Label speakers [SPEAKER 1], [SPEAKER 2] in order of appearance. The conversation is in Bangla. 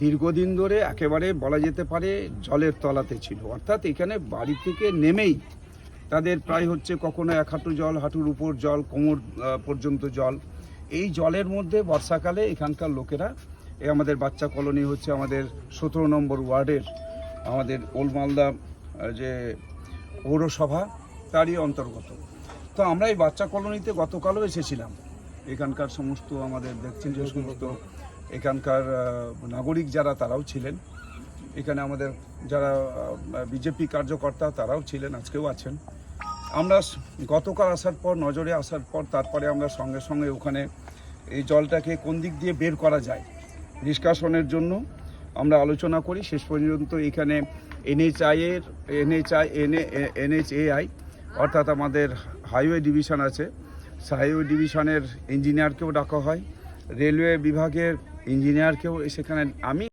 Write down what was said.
[SPEAKER 1] দীর্ঘদিন ধরে একেবারে বলা যেতে পারে জলের তলাতে ছিল, অর্থাৎ এখানে বাড়ি থেকে নেমেই তাদের প্রায় হচ্ছে কখনো 1 হাঁটু জল, হাঁটুর উপর জল, কোমর পর্যন্ত জল। এই জলের মধ্যে বর্ষাকালে এখানকার লোকেরা, আমাদের বাচ্চা কলোনি হচ্ছে আমাদের 17 নম্বর ওয়ার্ডের আমাদের ওল্ড মালদা যে পৌরসভা তারই অন্তর্গত। তো আমরা এই বাচ্চা কলোনিতে গতকালও এসেছিলাম। এখানকার সমস্ত আমাদের দেখছেন যে সমস্ত এখানকার নাগরিক যারা তারাও ছিলেন, এখানে আমাদের যারা বিজেপি কার্যকর্তা তারাও ছিলেন, আজকেও আছেন। আমরা গতকাল আসার পর, নজরে আসার পর, তারপরে আমরা সঙ্গে সঙ্গে ওখানে এই জলটাকে কোন দিক দিয়ে বের করা যায় নিষ্কাশনের জন্য আমরা আলোচনা করি। শেষ পর্যন্ত এখানে NHAI অর্থাৎ আমাদের হাইওয়ে ডিভিশন আছে, হাইওয়ে ডিভিশনের ইঞ্জিনিয়ারকেও ডাকা হয়, রেলওয়ে বিভাগের ইঞ্জিনিয়ারকেও সেখানে আমি